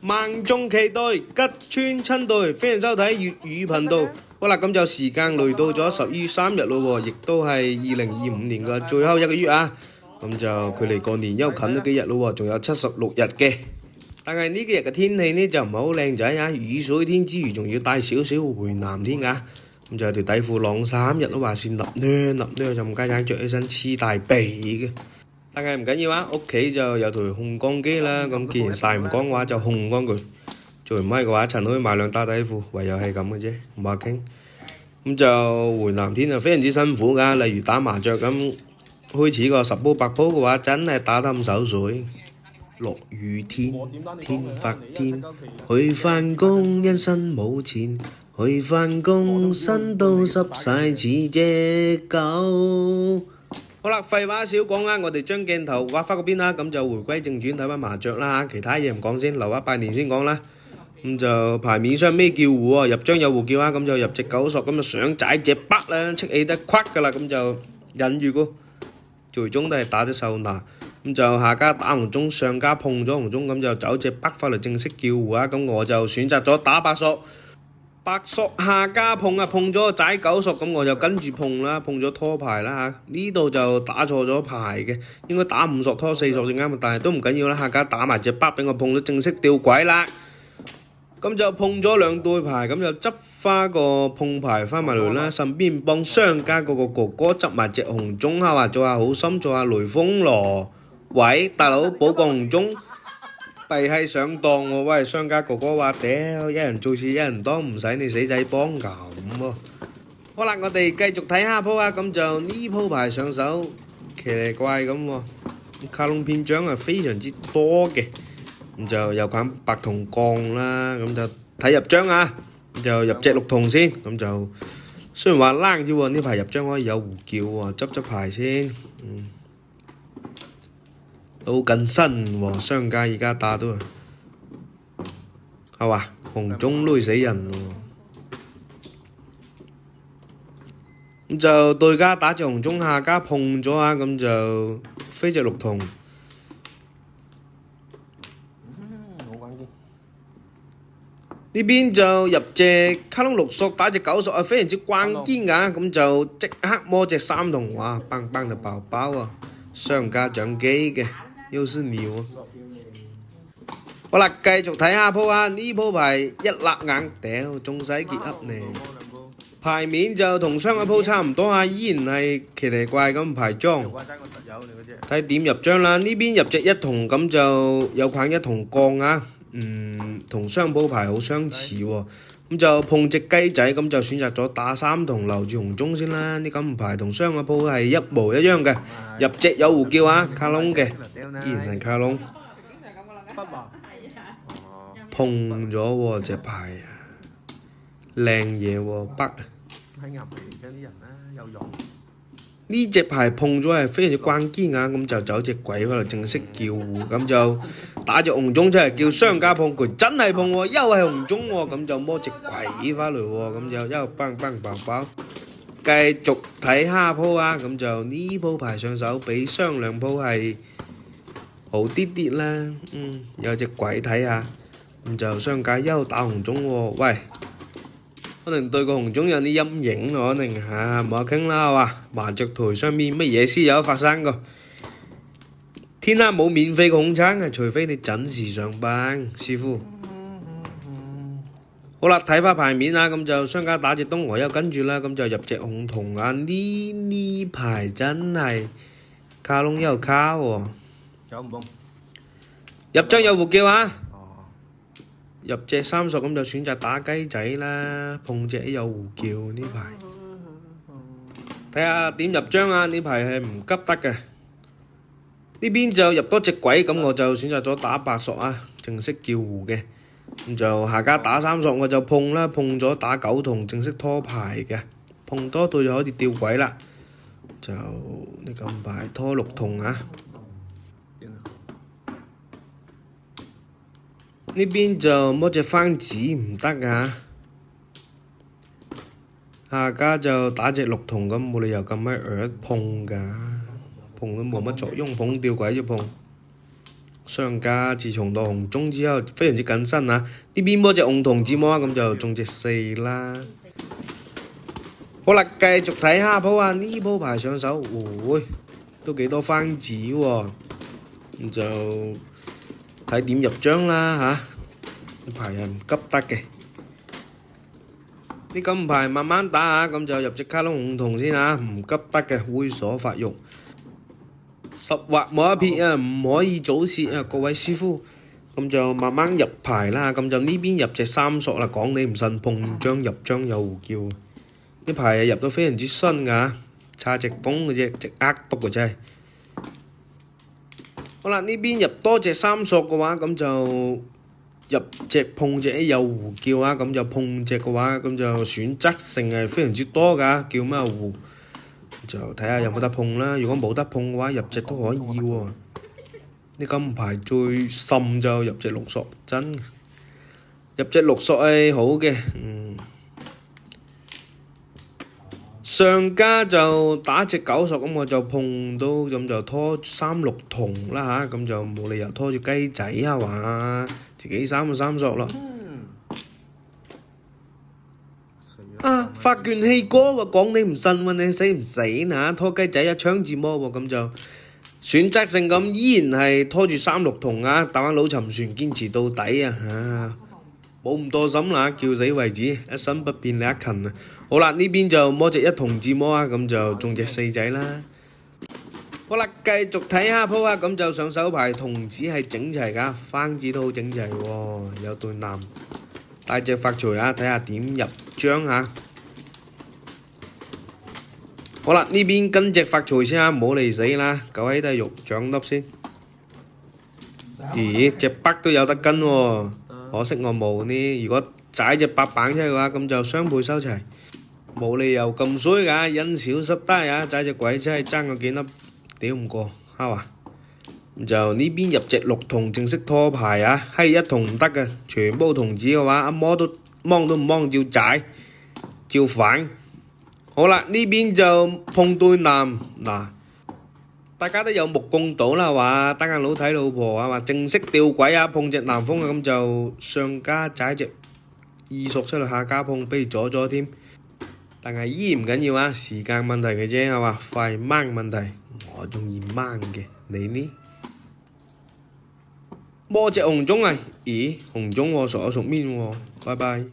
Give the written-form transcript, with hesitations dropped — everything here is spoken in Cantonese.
萬眾期待吉川親隊，歡迎收睇粵語頻道。好啦，咁就時間嚟到咗11月3日咯喎，亦都係2025年嘅最後一個月啊。咁就距離過年又近咗幾日咯喎，仲有76日嘅。但係呢幾日嘅天氣呢就唔係好靚仔啊，雨水天之餘仲要帶少少回南天啊。咁就有條底褲晾3日都話先立呢就唔家陣着起身黐大髀嘅。但係唔緊要啊，屋企就有台烘乾機啦。咁既然曬唔乾嘅話就烘乾佢，做唔係嘅話趁可以買兩打底褲，唯有係咁嘅啫，唔話傾。咁就回南天就非常之辛苦㗎，例如打麻雀咁，開始個10鋪8鋪嘅話真係打得咁手水。落雨天，天發天，去返工因身冇錢，去返工身都濕晒似隻狗。好啦，廢話少講啦，我哋將鏡頭畫翻嗰邊啦，咁就回歸正傳睇翻麻雀啦，其他嘢唔講先，留一拜年先講啦。咁就牌面上咩叫胡啊？入張有胡叫啊，咁就入隻九索，咁就想踩隻北啦，戚起得夸噶啦，咁就忍住個，最終都係打咗手拿。咁就下家打紅中，上家碰咗紅中，咁就走隻北翻嚟正式叫胡啊！咁我就選擇咗打白索，白索下家碰啊，碰咗仔九索，咁我就跟住碰啦，碰咗拖牌啦嚇。呢度就打錯咗牌嘅，應該打5索拖4索先啱，但係都唔緊要啦。下家打埋隻北俾我碰咗正式吊鬼啦，咁就碰咗2對牌，咁就執翻個碰牌翻埋嚟啦，順便幫商家嗰個哥哥執埋隻紅中嚇，話做下好心，做下雷鋒咯。喂，大佬保個紅中，弊係上當喎！喂，商家哥哥話屌，一人做事一人當，唔使你死仔幫咁喎。好啦，我哋繼續睇下鋪啊，咁就呢鋪牌上手奇嚟怪咁喎，卡窿篇章係非常之多嘅，咁就有款白銅槓啦，咁就睇入張啊，就入隻綠銅先，咁就雖然話冷啫喎，呢排入張可以有胡叫喎，執牌先，都近身喎，商家而家打都係嘛，紅中累死人喎。咁就對家打隻紅中，下家碰咗啊，咁就飛隻綠銅。呢邊就入隻卡窿6索，打隻9索啊，非常之關鍵㗎，咁就即刻摸隻3銅，哇，棒棒就爆爆啊！商家掌機嘅。又是你喎！好啦，繼續睇下鋪啊！呢鋪牌一立眼，屌，仲使結合呢？牌面就同上一鋪差唔多啊，依然係奇嚟怪咁牌裝。睇點入張啦，呢邊入隻1銅，咁就有款1銅槓啊，同雙鋪牌好相似喎。咁就碰隻雞仔，咁就選擇咗打3銅留住紅中先啦。呢咁牌同雙個鋪係一模一樣嘅，入隻有胡叫啊，卡窿嘅，依然係卡窿。碰咗喎隻牌啊，靚嘢喎北。呢隻牌碰咗係非常之關鍵啊，咁就走隻鬼翻嚟正式叫胡，咁就打隻紅中出嚟叫商家碰佢，真係碰喎，又係紅中喎，咁就摸隻鬼翻嚟喎，咁就又砰砰爆爆。繼續睇下鋪啊，咁就呢鋪牌上手比上2鋪係好啲啲啦，有隻鬼睇下，咁就商家又打紅中喎，喂。可能對個紅中有啲陰影，可能嚇唔好傾啦，係嘛？麻雀台上面乜嘢先有發生㗎？天下冇免費嘅紅餐嘅，除非你準時上班，師傅。好啦，睇翻牌面啊，咁就商家打隻東我又跟住啦，咁就入隻紅銅啊，呢排真係卡窿又卡喎。入張有胡叫啊！入隻3索，咁就選擇打雞仔啦，碰隻有胡叫呢排。睇下點入張啊？呢排係唔急得嘅。呢邊就入多隻鬼，咁我就選擇咗打白索啊，正式叫胡嘅。咁就下家打3索，我就碰啦，碰咗打9銅，正式拖牌嘅。碰多對就可以吊鬼啦。就呢咁牌拖6銅啊！呢邊就摸隻番子唔得㗎，下家就打隻6銅咁，冇理由咁樣碰㗎，碰都冇乜作用，碰吊鬼啫碰。商家自從到紅中之後非常之謹慎啊！呢邊摸隻紅銅子摸啊，咁就中隻4啦。好啦，繼續睇下鋪啊！呢鋪牌上手，都幾多番子喎，咁就睇點入張啦嚇。啲牌係唔急得嘅，啲金牌慢慢打下，咁就入隻卡窿紅銅先嚇，唔急得嘅，猥瑣發育。十劃冇一撇啊，唔可以早泄啊，各位師傅。咁就慢慢入牌啦，咁就呢邊入隻3索啦，講你唔信碰張入張有胡叫。啲牌入到非常之新㗎，差隻公嘅啫，隻呃篤嘅真係。好啦，呢邊入多隻3索嘅話，咁就入隻碰隻有胡叫啊，咁就碰隻嘅話，咁就選擇性係非常之多㗎，叫咩胡？就睇下有冇得碰啦，如果冇得碰嘅話，入隻都可以喎。啲金牌最深就入隻6索，真入隻6索係好嘅，上家就打隻9索，咁我就碰到，咁就拖3、6銅啦嚇，咁就冇理由拖住雞仔啊嘛，自己3就3索咯。發券氣哥喎，講你唔信喎，你死唔死嗱？拖雞仔一槍自摸喎，咁就選擇性咁依然係拖住3、6銅啊！大灣佬沉船堅持到底啊！冇咁多心啦，叫死為止，一生不變你一勤啊！好啦，呢邊就摸隻1銅自摸啊，咁就中隻4仔啦。好啦，繼續睇下鋪啊，咁就上手牌銅子係整齊㗎，番子都好整齊喎，有對藍。帶隻發財啊，睇下點入張嚇。好啦，呢邊跟隻發財先啊，唔好嚟死啦，狗閪都係肉掌粒先。咦，隻北都有得跟喎，可惜我冇呢。如果踩隻白板出去嘅話，咁就雙倍收齊。冇理由咁衰㗎，因小失大啊！踩隻鬼真係爭個幾粒，屌唔過，蝦啊！就呢邊入隻6銅正式拖牌啊，係1銅唔得嘅，全部銅子嘅話，一摸都掹都唔掹，照踩，照反。好啦，呢邊就碰對藍嗱，大家都有目共睹啦，話單眼佬睇老婆啊，話正式吊鬼啊，碰隻南風啊，咁就上家踩隻2索出嚟，下家碰，不如阻咗添。但係依然唔緊要啊，時間問題嘅啫，係嘛？快掹問題，我中意掹嘅，你呢？摸隻紅中啊！咦，紅中喎，熟口熟面喎，拜拜。